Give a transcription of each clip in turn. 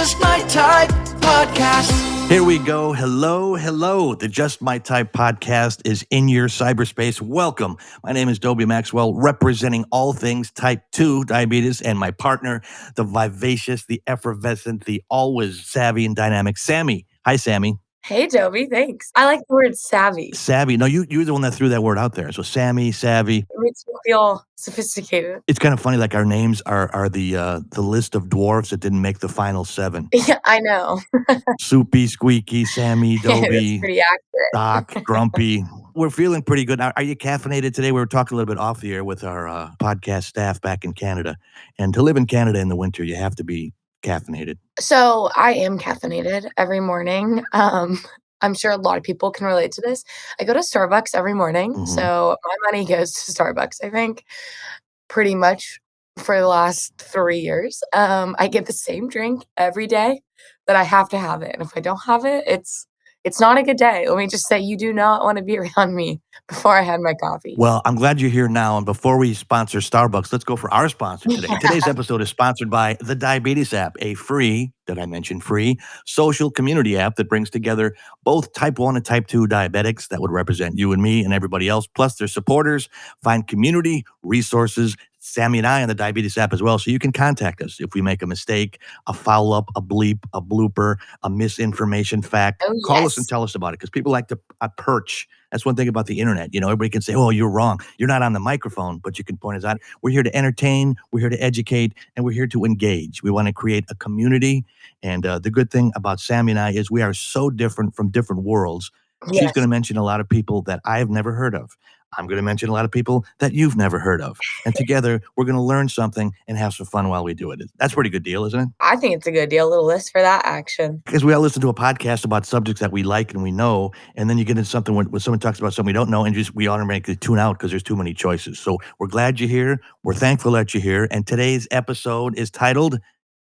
Just My Type Podcast. Here we go. Hello. The Just My Type podcast is in your cyberspace. Welcome. My name is Dobie Maxwell, representing all things type 2 diabetes, and my partner, the vivacious, the effervescent, the always savvy and dynamic Sami. Hi, Sami. Hey, Dobie, thanks. I like the word savvy. Savvy. No, you're the one that threw that word out there. So Sami, savvy. It makes me feel sophisticated. It's kind of funny, like our names are the list of dwarves that didn't make the final 7. Yeah, I know. Soupy, Squeaky, Sammy, Dobie, That's pretty accurate. Doc, Grumpy. We're feeling pretty good. Are you caffeinated today? We were talking a little bit off the air with our podcast staff back in Canada. And to live in Canada in the winter, you have to be caffeinated. So I am caffeinated every morning. I'm sure a lot of people can relate to this. I go to Starbucks every morning. Mhm. So my money goes to Starbucks, I think, pretty much for the last 3 years. I get the same drink every day, but I have to have it. And if I don't have it, it's not a good day. Let me just say, you do not want to be around me before I had my coffee. Well, I'm glad you're here now. And before we sponsor Starbucks, let's go for our sponsor today. Yeah. Today's episode is sponsored by the Diabetes app, a free, did I mention free, social community app that brings together both type 1 and type 2 diabetics that would represent you and me and everybody else, plus their supporters. Find community resources, Sami and I on the Diabetes app as well. So you can contact us if we make a mistake, a foul up, a bleep, a blooper, a misinformation fact. Oh, Call us and yes. tell us about it because people like to perch. That's one thing about the internet. You know, everybody can say, oh, you're wrong. You're not on the microphone, but you can point us out. We're here to entertain, we're here to educate, and we're here to engage. We want to create a community. And the good thing about Sami and I is we are so different from different worlds. She's Yes. going to mention a lot of people that I have never heard of. I'm going to mention a lot of people that you've never heard of. And together, we're going to learn something and have some fun while we do it. That's a pretty good deal, isn't it? I think it's a good deal. A little list for that action. Because we all listen to a podcast about subjects that we like and we know, and then you get into something when someone talks about something we don't know, and we automatically tune out because there's too many choices. So we're glad you're here. We're thankful that you're here. And today's episode is titled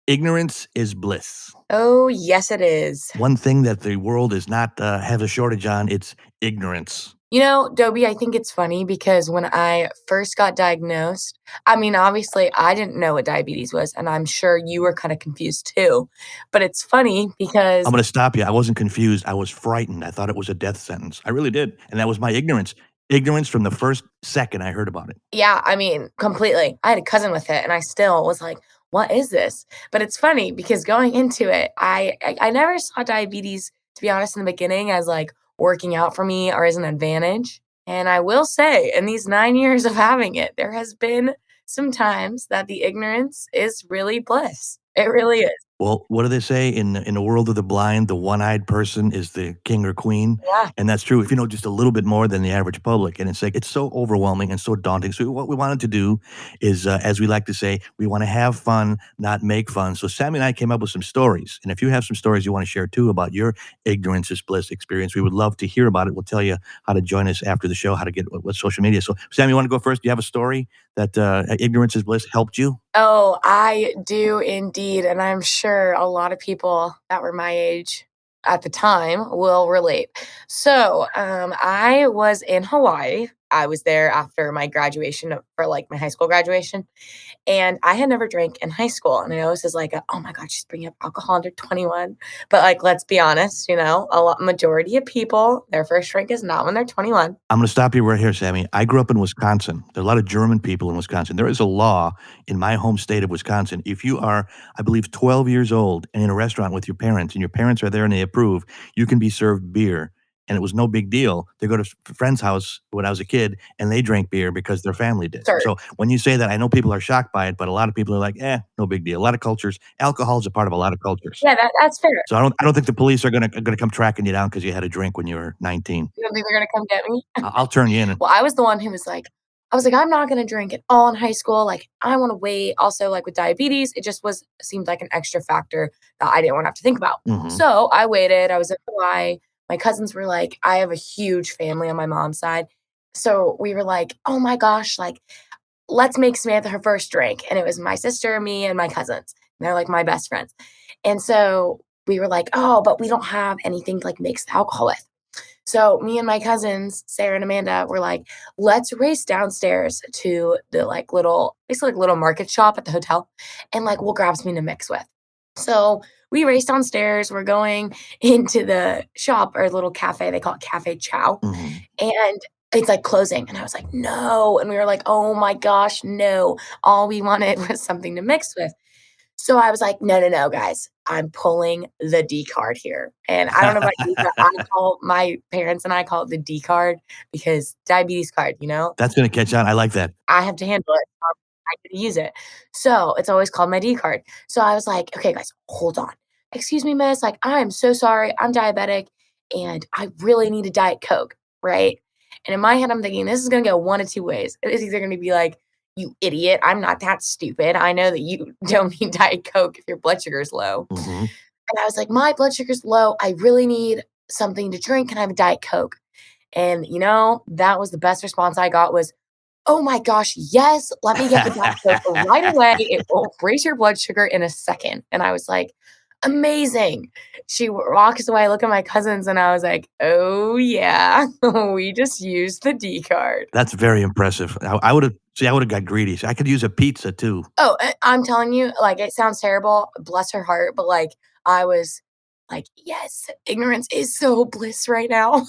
Ignorance is Bliss. Oh, yes, it is. One thing that the world is not has a shortage on, it's ignorance. You know, Dobie, I think it's funny because when I first got diagnosed, I mean, obviously, I didn't know what diabetes was, and I'm sure you were kind of confused too. But it's funny because, I'm going to stop you. I wasn't confused. I was frightened. I thought it was a death sentence. I really did. And that was my ignorance. Ignorance from the first second I heard about it. yeah, I mean, completely. I had a cousin with it, and I still was like, what is this? But it's funny because going into it, I never saw diabetes, to be honest, in the beginning as like working out for me or as an advantage. And I will say, in these 9 years of having it, there has been some times that the ignorance is really bliss. It really is. Well, what do they say in the world of the blind? The one-eyed person is the king or queen, Yeah. and that's true. If you know just a little bit more than the average public, and it's like it's so overwhelming and so daunting. So what we wanted to do is, as we like to say, we want to have fun, not make fun. So Sami and I came up with some stories, and if you have some stories you want to share too about your ignorance is bliss experience, we would love to hear about it. We'll tell you how to join us after the show, how to get what social media. So Sami, you want to go first? Do you have a story that ignorance is bliss helped you? Oh, I do indeed. And I'm sure a lot of people that were my age at the time will relate. So I was in Hawaii. I was there after my graduation for like my high school graduation. And I had never drank in high school. And I know this is like, oh my God, she's bringing up alcohol under 21. But like, let's be honest, you know, majority of people, their first drink is not when they're 21. I'm going to stop you right here, Sami. I grew up in Wisconsin. There are a lot of German people in Wisconsin. There is a law in my home state of Wisconsin. If you are, I believe, 12 years old and in a restaurant with your parents, and your parents are there and they approve, you can be served beer. And it was no big deal to go to a friend's house when I was a kid, and they drank beer because their family did. Sure. So when you say that, I know people are shocked by it, but a lot of people are like, no big deal. A lot of cultures, alcohol is a part of a lot of cultures. Yeah, that's fair. So I don't think the police are gonna come tracking you down because you had a drink when you were 19. You don't think they're going to come get me? I'll turn you in. Well, I was the one who was like, I'm not going to drink at all in high school. Like, I want to wait. Also, like with diabetes, it just seemed like an extra factor that I didn't want to have to think about. Mhm. So I waited. I was in Hawaii. My cousins were like, I have a huge family on my mom's side. So we were like, oh my gosh, like, let's make Samantha her first drink. And it was my sister, me, and my cousins. And they're like my best friends. And so we were like, oh, but we don't have anything to like mix the alcohol with. So me and my cousins, Sarah and Amanda, were like, let's race downstairs to the basically little market shop at the hotel, and like we'll grab something to mix with. So we race downstairs. We're going into the shop or little cafe. They call it Cafe Chow. Mhm. And it's like closing. And I was like, no. And we were like, oh my gosh, no. All we wanted was something to mix with. So I was like, no, no, no, guys. I'm pulling the D card here. And I don't know about you, but I call my parents and I call it the D card because diabetes card, That's gonna catch on. I like that. I have to handle it. I get to use it. So it's always called my D card. So I was like, okay, guys, hold on. Excuse me, miss. Like, I'm so sorry. I'm diabetic and I really need a Diet Coke. Right. And in my head, I'm thinking this is going to go one of two ways. It's either going to be like, you idiot. I'm not that stupid. I know that you don't need Diet Coke if your blood sugar is low. Mhm. And I was like, my blood sugar's low. I really need something to drink. Can I have a Diet Coke? And that was the best response I got was, "Oh my gosh, yes, let me get the Diet Coke right away. It will raise your blood sugar in a second." And I was like, "Amazing." She walks away, I look at my cousins, and I was like, "Oh, yeah. We just used the D card." That's very impressive. I would've I would've got greedy. So I could use a pizza too. Oh, I'm telling you, like, it sounds terrible, bless her heart, but, like, I was like, "Yes, ignorance is so bliss right now."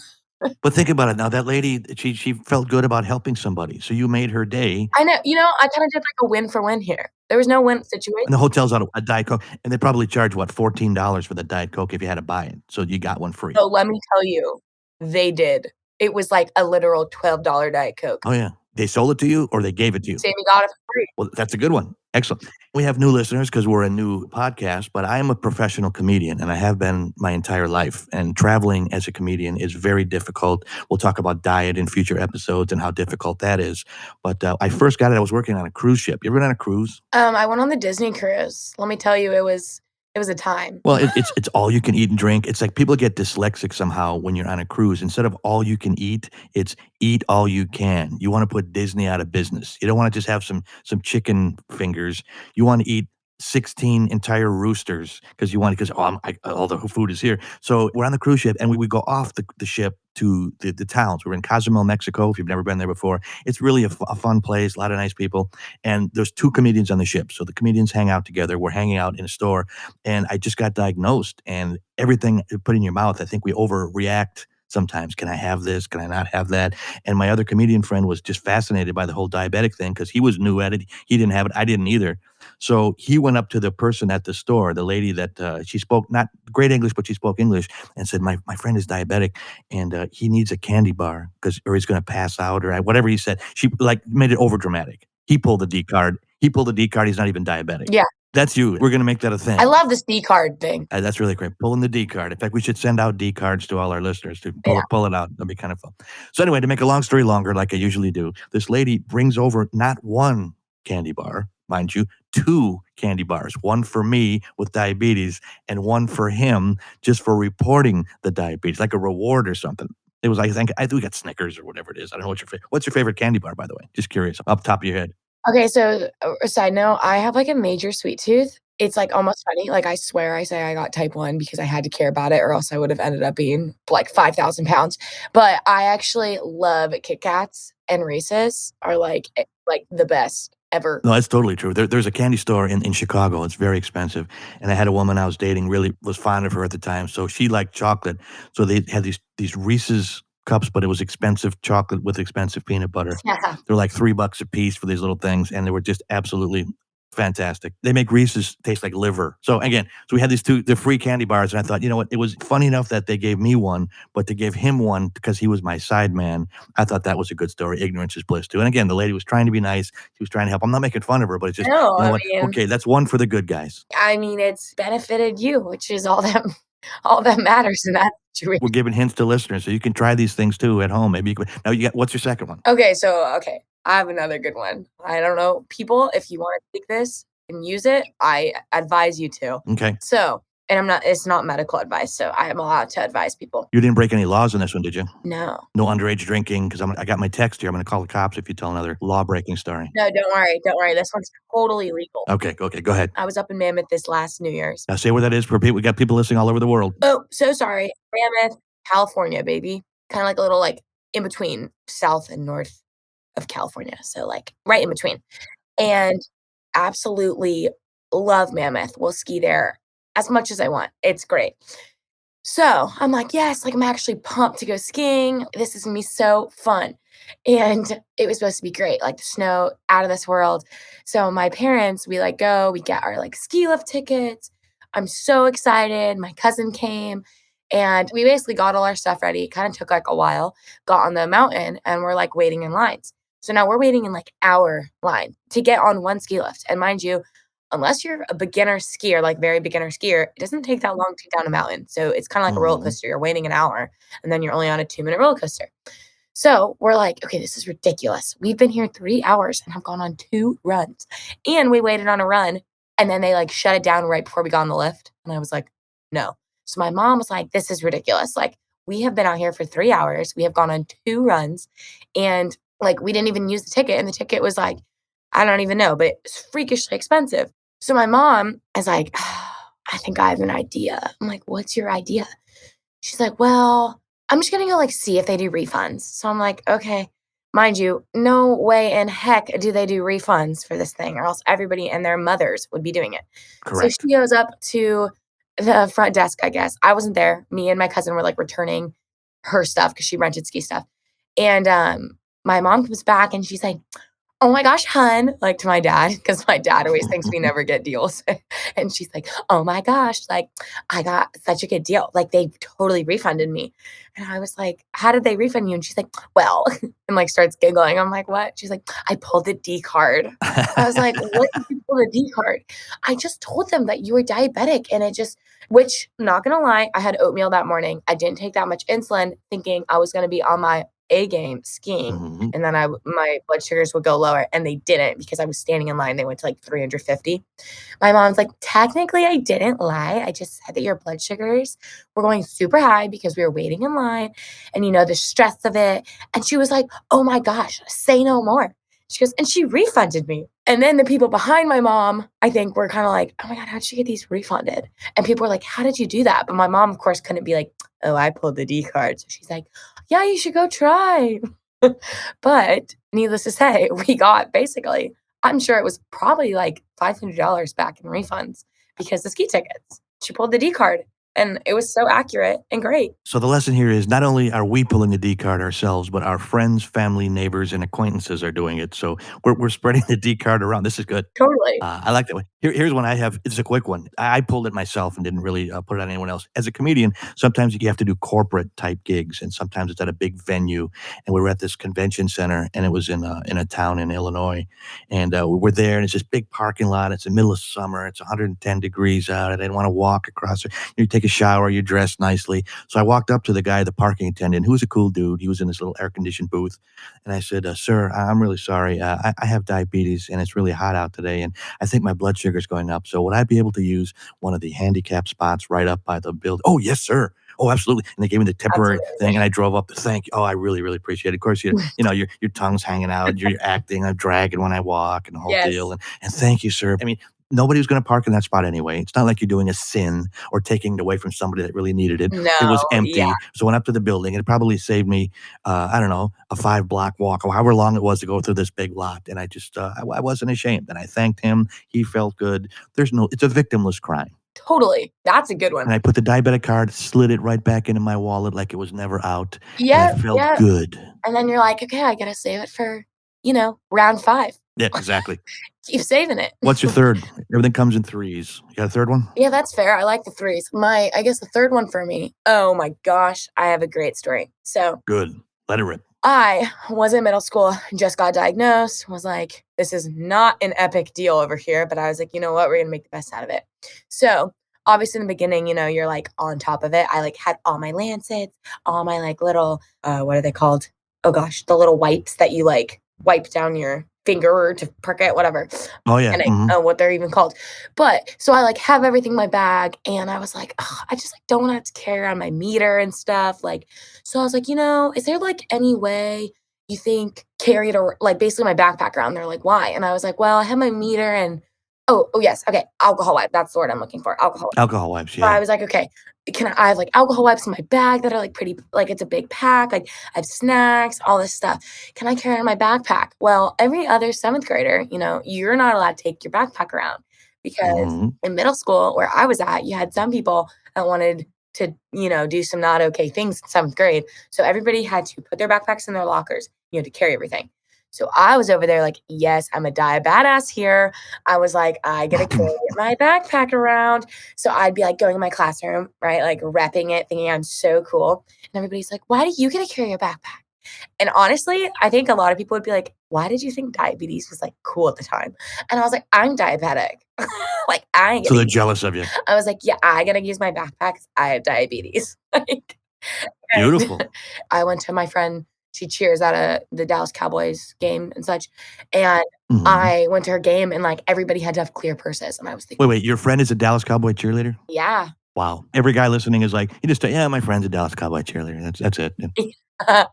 But think about it now, that lady, she felt good about helping somebody, so you made her day, I know, I kinda did, like, a win for win here. There was no win situation. and the hotel's out of a Diet Coke, and they probably charge, what, $14 for the Diet Coke if you had to buy it, so you got one free. So let me tell you, they did. It was like a literal $12 Diet Coke. Oh, yeah. They sold it to you or they gave it to you? Sammy got it for free. Well, that's a good one. Excellent. We have new listeners because we're a new podcast, but I am a professional comedian and I have been my entire life. And traveling as a comedian is very difficult. We'll talk about diet in future episodes and how difficult that is. But I first got it, I was working on a cruise ship. You ever been on a cruise? I went on the Disney cruise. Let me tell you, it was a time. Well, it's all you can eat and drink. It's like people get dyslexic somehow when you're on a cruise. Instead of all you can eat, it's eat all you can. You wanna put Disney out of business. You don't wanna just have some chicken fingers. You wanna eat 16 entire roosters because you want because all the food is here. So we're on the cruise ship and we go off the ship to the towns. We're in Cozumel, Mexico. If you've never been there before, it's really a fun place. A lot of nice people, and there's two comedians on the ship. So the comedians hang out together. We're hanging out in a store, and I just got diagnosed, and everything you put in your mouth, I think we overreact sometimes. Can I have this? Can I not have that? And my other comedian friend was just fascinated by the whole diabetic thing because he was new at it. He didn't have it. I didn't either. So he went up to the person at the store, the lady that she spoke not great English, but she spoke English, and said, my friend is diabetic and he needs a candy bar or he's going to pass out or whatever he said. She like made it over dramatic. He pulled the D card. He pulled the D card. He's not even diabetic. Yeah. That's you. We're gonna make that a thing. I love this D card thing. That's really great. Pulling the D card. In fact, we should send out D cards to all our listeners to Yeah. pull it out. That'd be kind of fun. So anyway, to make a long story longer, like I usually do, this lady brings over not one candy bar, mind you, two candy bars. One for me with diabetes and one for him just for reporting the diabetes, like a reward or something. It was, I think we got Snickers or whatever it is. I don't know what's your favorite candy bar, by the way? Just curious, up top of your head. Okay, so a side note, I have like a major sweet tooth. It's like almost funny. Like I swear I say I got type 1 because I had to care about it or else I would have ended up being like 5,000 pounds. But I actually love Kit Kats and Reese's are like the best ever. No, that's totally true. There's a candy store in Chicago. It's very expensive. And I had a woman I was dating, really was fond of her at the time. So she liked chocolate. So they had these Reese's cups, but it was expensive chocolate with expensive peanut butter. Yeah. They're like $3 a piece for these little things, and they were just absolutely fantastic. They make Reese's taste like liver. So again, we had the free candy bars, and I thought, you know what? It was funny enough that they gave me one, but to give him one because he was my side man, I thought that was a good story. Ignorance is bliss too. And again, the lady was trying to be nice. She was trying to help. I'm not making fun of her, but it's just, No, you know I what? mean, Okay, that's one for the good guys. I mean, it's benefited you, which is all that matters in that situation. We're giving hints to listeners, so you can try these things too at home. Maybe you can. Now, what's your second one? Okay, I have another good one. I don't know, people, if you want to take this and use it, I advise you to. Okay. So, and it's not medical advice, so I am allowed to advise people. You didn't break any laws in this one, did you? No. No underage drinking, because I got my text here. I'm going to call the cops if you tell another law-breaking story. No, don't worry. This one's totally legal. Okay, go ahead. I was up in Mammoth this last New Year's. Now say where that is for people. We got people listening all over the world. Oh, so sorry. Mammoth, California, baby. Kind of like a little like in between south and north of California. So like right in between. And absolutely love Mammoth. We'll ski there as much as I want. It's great. So I'm like, yes, like I'm actually pumped to go skiing. This is gonna be so fun. And it was supposed to be great, like the snow out of this world. So my parents, we like go, we get our like ski lift tickets. I'm so excited. My cousin came and we basically got all our stuff ready. It kind of took like a while, got on the mountain and we're like waiting in lines. So now we're waiting in like our line to get on one ski lift. And mind you, unless you're a beginner skier, like very beginner skier, it doesn't take that long to get down a mountain. So it's kind of like a roller Mhm. coaster. You're waiting an hour and then you're only on a 2-minute roller coaster. So we're like, okay, this is ridiculous. We've been here 3 hours and have gone on 2 runs. And we waited on a run and then they like shut it down right before we got on the lift. And I was like, no. So my mom was like, this is ridiculous. Like, we have been out here for 3 hours. We have gone on 2 runs and like we didn't even use the ticket. And the ticket was like, I don't even know, but it's freakishly expensive. So my mom is like, I think I have an idea. I'm like, what's your idea? She's like, well, I'm just gonna go like see if they do refunds. So I'm like, okay. Mind you, no way in heck do they do refunds for this thing, or else everybody and their mothers would be doing it. So Correct. she goes up to the front desk, I guess. I wasn't there. Me and my cousin were like returning her stuff because she rented ski stuff. And my mom comes back and she's like, "Oh my gosh, hun," like, to my dad, because my dad always thinks we never get deals. And she's like, "Oh my gosh, like, I got such a good deal. Like, they totally refunded me." And I was like, "How did they refund you?" And she's like, "Well," and, like, starts giggling. I'm like, "What?" She's like, "I pulled the D card." I was like, "What did you pull the D card?" "I just told them that you were diabetic, and it just," which, not gonna lie, I had oatmeal that morning. I didn't take that much insulin thinking I was gonna be on my A game skiing Mhm. and then my blood sugars would go lower, and they didn't because I was standing in line. They went to like 350. My mom's like, technically, I didn't lie. I just said that your blood sugars were going super high because we were waiting in line, and the stress of it. And she was like, oh my gosh, say no more. She goes, and she refunded me. And then the people behind my mom, I think, were kind of like, oh my God, how'd she get these refunded? And people were like, how did you do that? But my mom, of course, couldn't be like, oh, I pulled the D card. So she's like, yeah, you should go try. But needless to say, we got basically, I'm sure it was probably like $500 back in refunds because the ski tickets. She pulled the D card and it was so accurate and great. So the lesson here is not only are we pulling the D card ourselves, but our friends, family, neighbors, and acquaintances are doing it. So we're spreading the D card around. This is good. Totally. I like that one. Here's one I have. It's a quick one. I pulled it myself and didn't really put it on anyone else. As a comedian, sometimes you have to do corporate type gigs, and sometimes it's at a big venue. And we were at this convention center, and it was in a town in Illinois, and we were there, and it's this big parking lot. It's the middle of summer. It's 110 degrees out. I didn't want to walk across it. You take a shower. You dress nicely. So I walked up to the guy, the parking attendant, who was a cool dude. He was in this little air conditioned booth, and I said, "Sir, I'm really sorry. I have diabetes, and it's really hot out today, and I think my blood sugar's going up. So would I be able to use one of the handicap spots right up by the building?" "Oh, yes, sir. Oh, absolutely." And they gave me the temporary thing, and I drove up to thank you. Oh, I really, really appreciate it. Of course, you know, your tongue's hanging out, you're acting, I'm dragging when I walk and the whole deal. Yes. And thank you, sir. I mean, nobody was going to park in that spot anyway. It's not like you're doing a sin or taking it away from somebody that really needed it. It was No. Yeah. empty. So I went up to the building. It probably saved me, I don't know, a 5 block walk or however long it was to go through this big lot. And I just, I wasn't ashamed. And I thanked him. He felt good. It's a victimless crime. Totally. That's a good one. And I put the diabetic card, slid it right back into my wallet like it was never out. And it Yep. felt Yep. good. And then you're like, okay, I gotta save it for, round 5. Yeah, exactly. Keep saving it. What's your third? Everything comes in threes. You got a third one? Yeah, that's fair. I like the threes. I guess the third one for me. Oh my gosh, I have a great story. So Good. Let it rip. I was in middle school, just got diagnosed, was like, this is not an epic deal over here. But I was like, you know what? We're going to make the best out of it. So obviously in the beginning, you're like on top of it. I like had all my lancets, all my like little, what are they called? Oh gosh, the little wipes that you like wipe down your finger to prick it, whatever. Oh, yeah. And I Mhm. don't know what they're even called. But so I like have everything in my bag and I was like, "Ugh, I just like don't want to have to carry around my meter and stuff. Like, so I was like, is there like any way you think carry it or like basically my backpack around? They're like, why? And I was like, well, I have my meter and oh yes, okay, alcohol wipe. That's the word I'm looking for. Alcohol wipe. Alcohol wipes, So I yeah. was like, okay, I have like alcohol wipes in my bag that are like pretty, like it's a big pack. Like I have snacks, all this stuff. Can I carry it in my backpack? Well, every other seventh grader, you're not allowed to take your backpack around. because Mhm. in middle school where I was at, you had some people that wanted to, do some not okay things in 7th grade. So everybody had to put their backpacks in their lockers. You had to carry everything. So I was over there like, yes, I'm a badass here. I was like, I gotta carry my backpack around. So I'd be like going in my classroom, right? Like repping it, thinking I'm so cool. And everybody's like, why do you get to carry your backpack? And honestly, I think a lot of people would be like, why did you think diabetes was like cool at the time? And I was like, I'm diabetic. Like I ain't So they're gonna jealous of you. I was like, yeah, I gotta use my backpack 'cause I have diabetes. Like, and Beautiful. I went to my friend, she cheers at the Dallas Cowboys game and such, and Mhm. I went to her game and, like, everybody had to have clear purses, and I was thinking, Wait, your friend is a Dallas Cowboy cheerleader? yeah. Wow. Every guy listening is like, you just say, "Yeah, my friend's a Dallas Cowboy cheerleader." That's it. Yeah.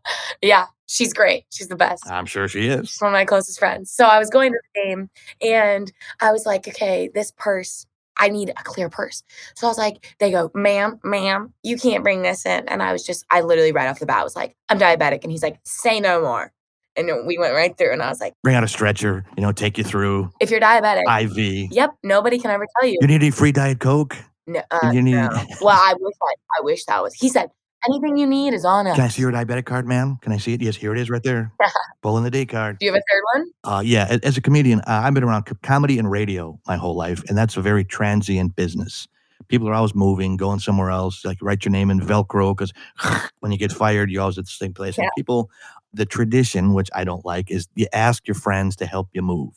Yeah, she's great, she's the best. I'm sure she is. She's one of my closest friends. So I was going to the game and I was like, okay, this purse, I need a clear purse. So I was like, they go, ma'am, you can't bring this in. And I literally right off the bat was like, I'm diabetic. And he's like, say no more. And then we went right through. And I was like, Bring out a stretcher, take you through if you're diabetic, IV. yep, nobody can ever tell you. You need any free Diet Coke? No, You need no. Well, I wish that was. He said, anything you need is on Can I us. see your diabetic card, ma'am? Can I see it? Yes, here it is right there. Pulling the D card. Do you have a third one? Yeah, as a comedian, I've been around comedy and radio my whole life, and that's a very transient business. People are always moving, going somewhere else. Like write your name in Velcro because when you get fired, you're always at the same place. Yeah. And people, the tradition, which I don't like, is you ask your friends to help you move.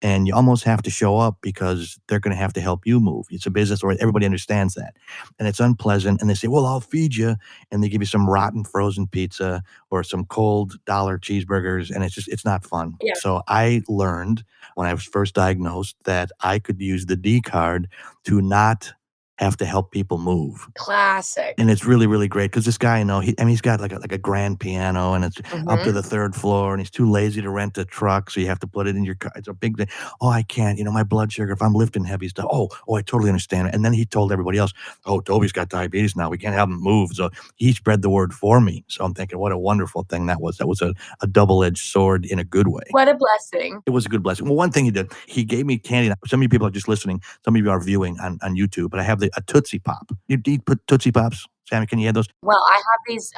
And you almost have to show up because they're going to have to help you move. It's a business where everybody understands that. And it's unpleasant. And they say, well, I'll feed you. And they give you some rotten frozen pizza or some cold dollar cheeseburgers. And it's not fun. Yeah. So I learned when I was first diagnosed that I could use the D card to not have to help people move. Classic. And it's really, really great because this guy, he's got like a grand piano and it's up to Mhm. the 3rd floor and he's too lazy to rent a truck, so you have to put it in your car. It's a big thing. "Oh, I can't, my blood sugar, if I'm lifting heavy stuff." "Oh, I totally understand." And then he told everybody else, "Oh, Dobie's got diabetes now. We can't have him move." So he spread the word for me. So I'm thinking, what a wonderful thing that was. That was a double-edged sword in a good way. What a blessing. It was a good blessing. Well, one thing he did, he gave me candy. Some of you people are just listening. Some of you are viewing on YouTube, but I have a Tootsie Pop. You put Tootsie Pops? Sammy, can you add those? Well, I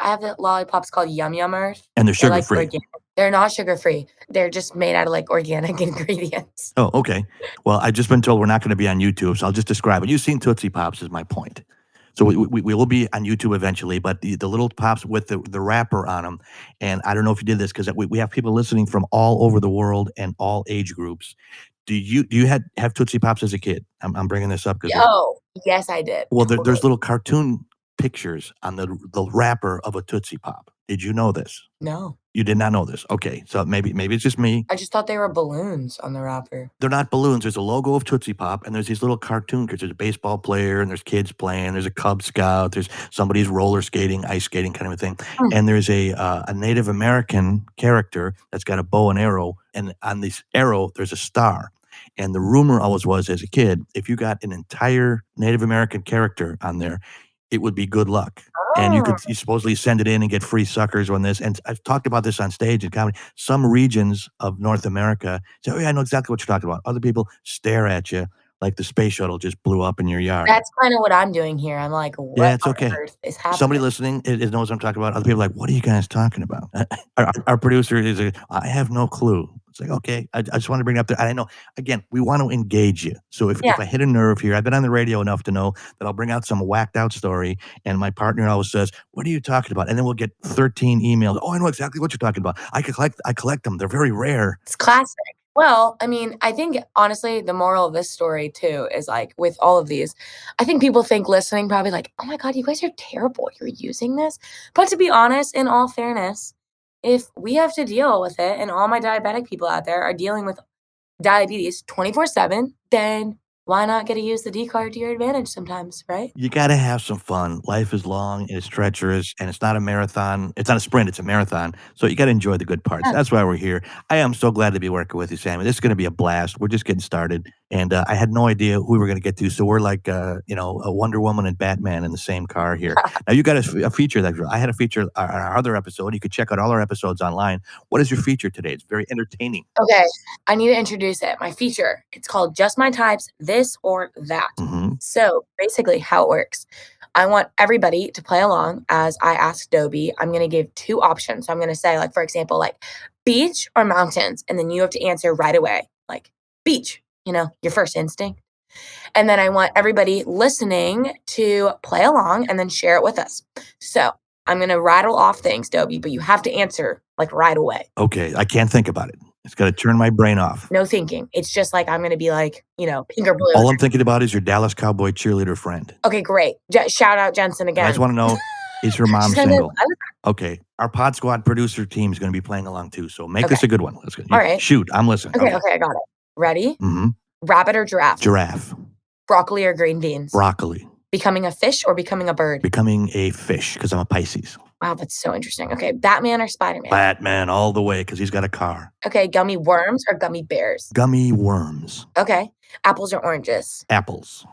have the lollipops called Yum Yummers. And they're They're, like, sugar-free. organic. They're not sugar-free. They're just made out of, like, organic ingredients. Oh, okay. Well, I've just been told we're not gonna be on YouTube, so I'll just describe it. You've seen Tootsie Pops is my point. So we will be on YouTube eventually, but the little pops with the wrapper on them, and I don't know if you did this because we have people listening from all over the world and all age groups. Do you have Tootsie Pops as a kid? I'm bringing this up because Oh, yes, I did. well, Totally. there's little cartoon pictures on the wrapper of a Tootsie Pop. Did you know this? No. You did not know this. Okay, so maybe it's just me. I just thought they were balloons on the wrapper. They're not balloons. There's a logo of Tootsie Pop, and there's these little cartoon kids. There's a baseball player, and there's kids playing. There's a Cub Scout. There's somebody's roller skating, ice skating kind of a thing. Hmm. And there's a Native American character that's got a bow and arrow, and on this arrow there's a star. And the rumor always was, as a kid, if you got an entire Native American character on there, it would be good luck. And Oh. you supposedly send it in and get free suckers on this. And I've talked about this on stage in comedy. Some regions of North America say, "Oh, yeah, I know exactly what you're talking about." Other people stare at you like the space shuttle just blew up in your yard. That's kinda what I'm doing here. I'm like, Yeah, "What it's on okay. earth is Somebody happening?" listening knows what I'm talking about. Other people are like, "What are you guys talking about?" Our producer is like, "I have no clue." It's like, okay, I just want to bring it up there. I know, again, we want to engage you. So Yeah. if I hit a nerve here, I've been on the radio enough to know that I'll bring out some whacked out story, and my partner always says, "What are you talking about?" And then we'll get 13 emails. "Oh, I know exactly what you're talking about. I collect them. They're very rare." It's classic. Well, I mean, I think honestly, the moral of this story too is like with all of these, I think people think listening probably like, oh my God, you guys are terrible. You're using this. But to be honest, in all fairness, if we have to deal with it and all my diabetic people out there are dealing with diabetes 24/7, then why not get to use the D card to your advantage sometimes, right? You gotta have some fun. Life is long, and it's treacherous, and it's not a marathon. It's not a sprint, it's a marathon. So you gotta enjoy the good parts. Yeah. That's why we're here. I am so glad to be working with you, Sammy. This is gonna be a blast. We're just getting started, and I had no idea who we were gonna get to. So we're like, a Wonder Woman and Batman in the same car here. Now you got a feature that I had a feature on our other episode. You could check out all our episodes online. What is your feature today? It's very entertaining. Okay, I need to introduce it. My feature. It's called Just My Types. This this or that. Mhm. So basically, how it works. I want everybody to play along as I ask Dobie. I'm going to give 2 options. So I'm going to say, like, for example, like beach or mountains. And then you have to answer right away, like beach, your first instinct. And then I want everybody listening to play along and then share it with us. So I'm going to rattle off things, Dobie, but you have to answer like right away. Okay, I can't think about it. It's got to turn my brain off. No thinking. It's just like I'm going to be like, pink or blue. All I'm thinking about is your Dallas Cowboy cheerleader friend. Okay, great. Shout out Jensen again. I just want to know, is her mom She's gonna be single? like, Okay, our Pod Squad producer team is going to be playing along too, so make this a good one. Let's go. All right. Shoot, I'm listening. Okay, I got it. Ready? Mm-hmm. Rabbit or giraffe? Giraffe. Broccoli or green beans? Broccoli. Becoming a fish or becoming a bird? Becoming a fish, because I'm a Pisces. Wow, that's so interesting. Okay, Batman or Spider-Man? Batman all the way, because he's got a car. Okay, gummy worms or gummy bears? Gummy worms. Okay, apples or oranges? Apples.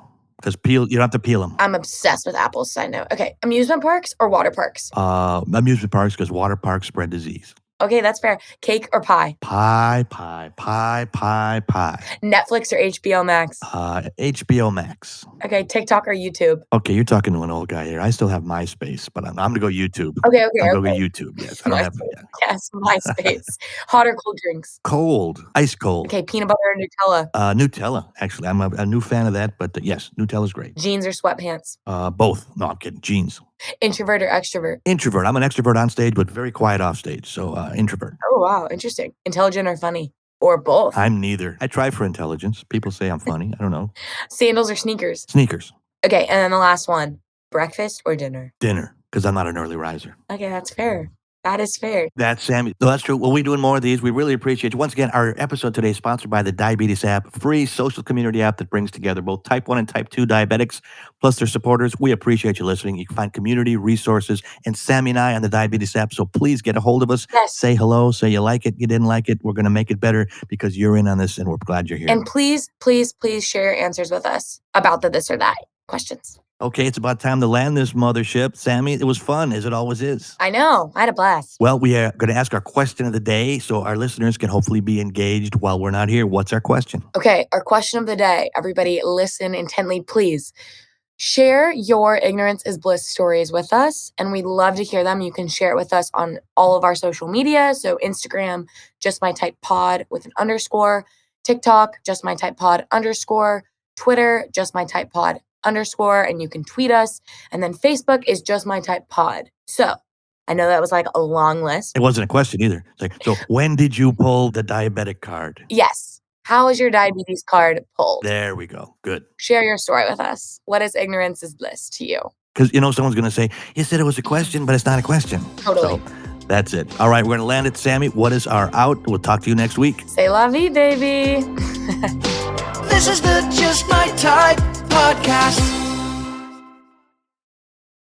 Because you don't have to peel them. I'm obsessed with apples, side note. Okay, amusement parks or water parks? Amusement parks, because water parks spread disease. Okay, that's fair. Cake or pie? Pie. Netflix or HBO Max? HBO Max. Okay, TikTok or YouTube? Okay, you're talking to an old guy here. I still have MySpace, but I'm going to go YouTube. Okay. I'm going to go YouTube, yes. I don't have Yes, MySpace. Hot or cold drinks? Cold. Ice cold. Okay, peanut butter or Nutella? Nutella, actually. I'm a new fan of that, but yes, Nutella's great. Jeans or sweatpants? Both. No, I'm kidding. Jeans. Introvert or extrovert? Introvert. I'm an extrovert on stage, but very quiet off stage, so introvert. Oh, wow, interesting. Intelligent or funny? Or both? I'm neither. I try for intelligence. People say I'm funny. I don't know. Sandals or sneakers? Sneakers. Okay, and then the last one. Breakfast or dinner? Dinner, because I'm not an early riser. Okay, that's fair. That is fair. That's Sammy. No, that's true. We'll be doing more of these. We really appreciate you. Once again, our episode today is sponsored by the Diabetes app, free social community app that brings together both type 1 and type 2 diabetics, plus their supporters. We appreciate you listening. You can find community, resources, and Sammy and I on the Diabetes app. So please get a hold of us. Yes. Say hello. Say you like it. You didn't like it. We're going to make it better because you're in on this, and we're glad you're here. And please, please, please share your answers with us about the this or that questions. Okay, it's about time to land this mothership. Sammy, it was fun, as it always is. I know. I had a blast. Well, we are going to ask our question of the day so our listeners can hopefully be engaged while we're not here. What's our question? Okay, our question of the day. Everybody listen intently, please. Share your ignorance is bliss stories with us, and we'd love to hear them. You can share it with us on all of our social media. So Instagram, just my type pod with an underscore. TikTok, just my type pod underscore. Twitter, just my type pod underscore, and you can tweet us. And then Facebook is just my type pod. So I know that was like a long list. It wasn't a question either. It's like, so when did you pull the diabetic card? Yes. How is your diabetes card pulled? There we go. Good. Share your story with us. What is ignorance is bliss to you? Because, someone's going to say, you said it was a question, but it's not a question. Totally. So that's it. All right, we're going to land it. Sammy, what is our out? We'll talk to you next week. C'est la vie, baby. This is the Just My Type podcast.